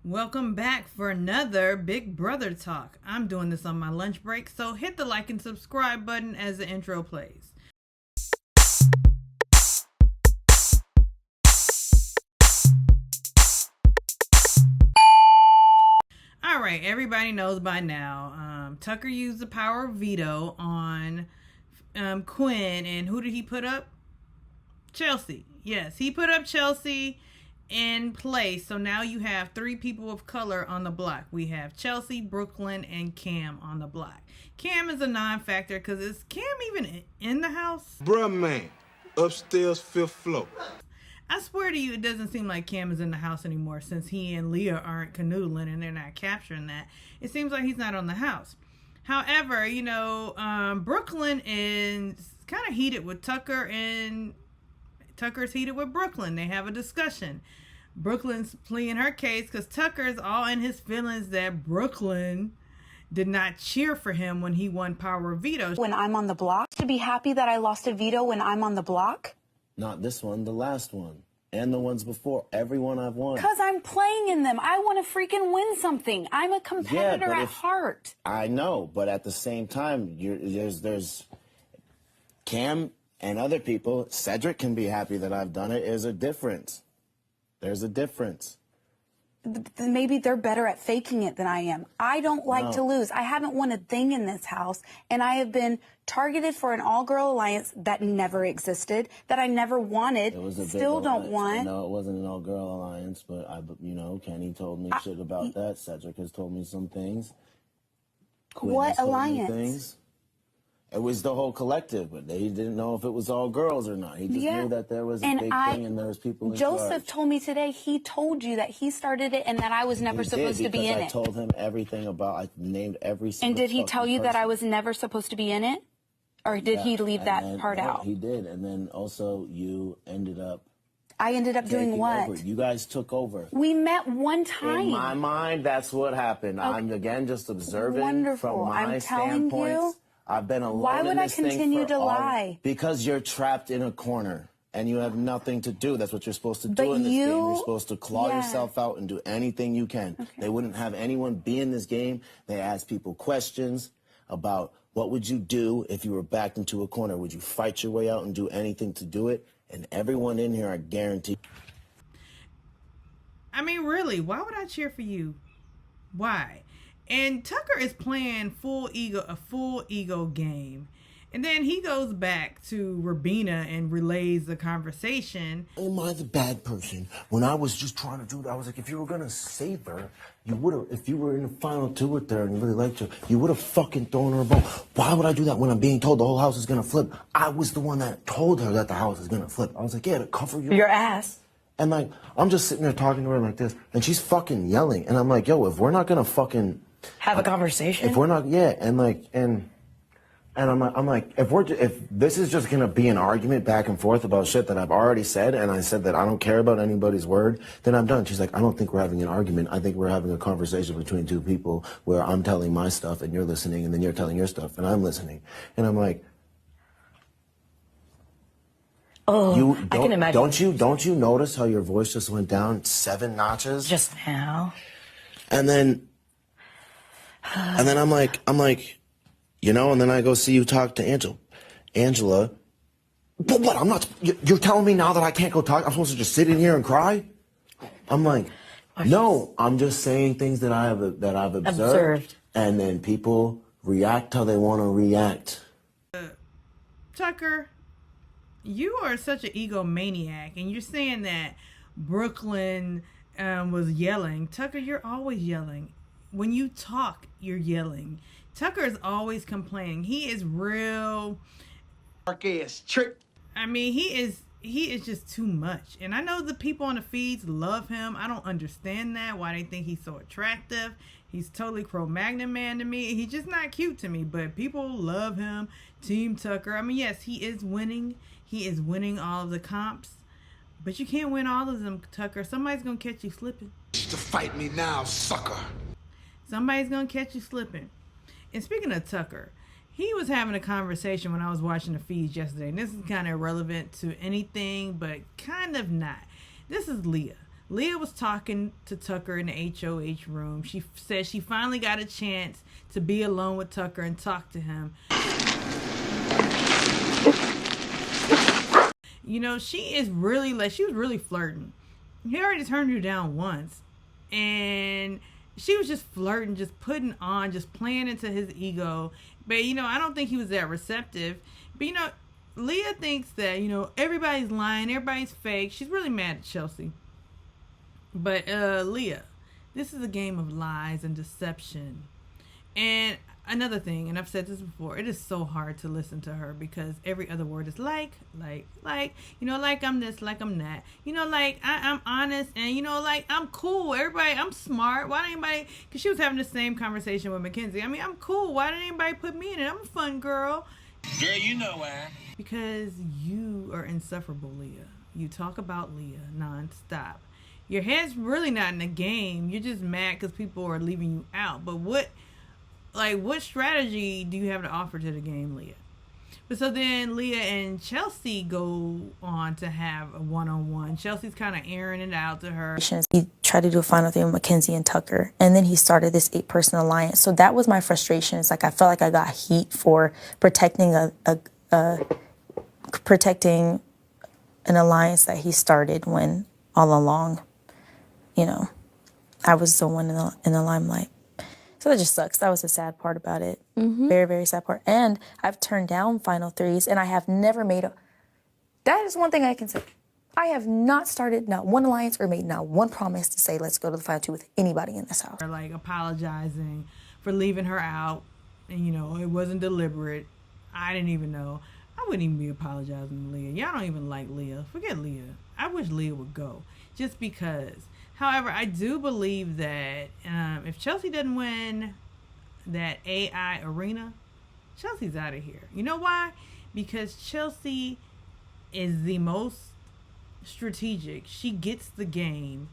Welcome back for another Big Brother Talk. I'm doing this on my lunch break, so hit the like and subscribe button as the intro plays. All right, everybody knows by now, Tucker used the power of veto on Quinn, and who did he put up? Chelsie. Yes, he put up Chelsie in place. So now you have three people of color on the block. We have Chelsie, Brooklyn, and Cam on the block. Cam is a non-factor because is Cam even in the house? Bruh, man, upstairs, 5th floor. I swear to you, it doesn't seem like Cam is in the house anymore since he and Leah aren't canoodling and they're not capturing that. It seems like he's not on the house. However, Brooklyn is kind of heated with Tucker and Tucker's heated with Brooklyn. They have a discussion. Brooklyn's pleading her case because Tucker's all in his feelings that Brooklyn did not cheer for him when he won power of veto. When I'm on the block, to be happy that I lost a veto when I'm on the block? Not this one, the last one. And the ones before. Every one I've won. Because I'm playing in them. I want to freaking win something. I'm a competitor at heart. I know, but at the same time, there's Cam and other people. Cedric can be happy that I've done it. There's a difference. There's a difference. Maybe they're better at faking it than I am. I don't like to lose. I haven't won a thing in this house, and I have been targeted for an all-girl alliance that never existed, that I never wanted, still don't want. No, it wasn't an all-girl alliance, but Kenny told me shit about that. Cedric has told me some things. Quinn What has told me alliance? things. It was the whole collective, but they didn't know if it was all girls or not. He just knew that there was a big thing and there was people in Joseph charge. told me today he told you that he started it and that I was never supposed to be in I told him everything about. I named every single. And did he tell you that I was never supposed to be in it, or did he leave that part out? He did, and then also you ended up. I ended up doing what? Over. You guys took over. We met one time. In my mind, that's what happened. Okay. I'm again just observing Wonderful. from my standpoints. I've been alone. Why would I continue to lie? Because you're trapped in a corner and you have nothing to do. That's what you're supposed to do in this game. You're supposed to claw yourself out and do anything you can. Okay. They wouldn't have anyone be in this game. They ask people questions about what would you do if you were backed into a corner? Would you fight your way out and do anything to do it? And everyone in here, I guarantee. I mean, really, why would I cheer for you? Why? And Tucker is playing a full ego game. And then he goes back to Rabina and relays the conversation. Am I the bad person? When I was just trying to do that, I was like, if you were going to save her, you would have, if you were in the final two with her and you really liked her, you would have fucking thrown her a bone. Why would I do that when I'm being told the whole house is going to flip? I was the one that told her that the house is going to flip. I was like, yeah, to cover your ass. And like, I'm just sitting there talking to her like this, and she's fucking yelling. And I'm like, yo, if we're not going to fucking have a conversation. If we're not, and I'm like, if this is just gonna be an argument back and forth about shit that I've already said, and I said that I don't care about anybody's word, then I'm done. She's like, I don't think we're having an argument. I think we're having a conversation between two people where I'm telling my stuff and you're listening, and then you're telling your stuff and I'm listening. And I'm like, oh, I can imagine. Don't you notice how your voice just went down 7 notches just now? And then I'm like, and then I go see you talk to Angela. But what? I'm not. You're telling me now that I can't go talk? I'm supposed to just sit in here and cry? I'm like, no. I'm just saying things that I've observed, and then people react how they want to react. Tucker, you are such an egomaniac, and you're saying that Brooklyn was yelling. Tucker, you're always yelling. When you talk, you're yelling. Tucker is always complaining. He is real. Trick. I mean, he is just too much. And I know the people on the feeds love him. I don't understand that, why they think he's so attractive. He's totally Cro-Magnon man to me. He's just not cute to me, but people love him. Team Tucker. I mean, yes, he is winning. He is winning all of the comps. But you can't win all of them, Tucker. Somebody's going to catch you slipping. To fight me now, sucker. Somebody's going to catch you slipping. And speaking of Tucker, he was having a conversation when I was watching the feeds yesterday. And this is kind of irrelevant to anything, but kind of not. This is Leah. Leah was talking to Tucker in the HOH room. She said she finally got a chance to be alone with Tucker and talk to him. You know, she was really flirting. He already turned her down once. And she was just flirting, just putting on, just playing into his ego. But, you know, I don't think he was that receptive. But, you know, Leah thinks that, you know, everybody's lying, everybody's fake. She's really mad at Chelsie. But, Leah, this is a game of lies and deception. And another thing, and I've said this before, it is so hard to listen to her because every other word is like, you know, like I'm this, like I'm that. You know, like I'm honest and, you know, like I'm cool. Everybody, I'm smart. Why didn't anybody, because she was having the same conversation with Mackenzie. I mean, I'm cool. Why didn't anybody put me in it? I'm a fun girl. Girl, you know why. Because you are insufferable, Leah. You talk about Leah nonstop. Your head's really not in the game. You're just mad because people are leaving you out. But what strategy do you have to offer to the game, Leah? But so then Leah and Chelsie go on to have a one-on-one. Chelsea's kind of airing it out to her. He tried to do a final thing with Mackenzie and Tucker, and then he started this 8-person alliance. So that was my frustration. It's like I felt like I got heat for protecting protecting an alliance that he started when all along, you know, I was the one in the limelight. So that just sucks. That was the sad part about it. Very, very sad part. And I've turned down final threes, and I have never made that is one thing I can say. I have not started not one alliance or made not one promise to say, let's go to the final two with anybody in this house. Or like apologizing for leaving her out. And, you know, it wasn't deliberate. I didn't even know. I wouldn't even be apologizing to Leah. Y'all don't even like Leah. Forget Leah. I wish Leah would go. Just because. However, I do believe that if Chelsie doesn't win that AI arena, Chelsea's out of here. You know why? Because Chelsie is the most strategic. She gets the game,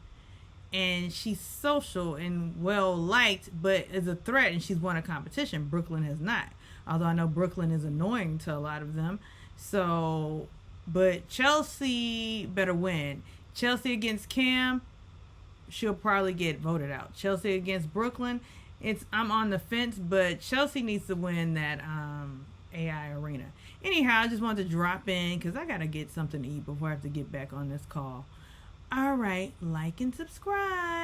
and she's social and well-liked, but is a threat, and she's won a competition. Brooklyn has not. Although I know Brooklyn is annoying to a lot of them. So, but Chelsie better win. Chelsie against Cam, she'll probably get voted out. Chelsie against Brooklyn, I'm on the fence, but Chelsie needs to win that AI arena. Anyhow, I just wanted to drop in because I got to get something to eat before I have to get back on this call. All right, like and subscribe.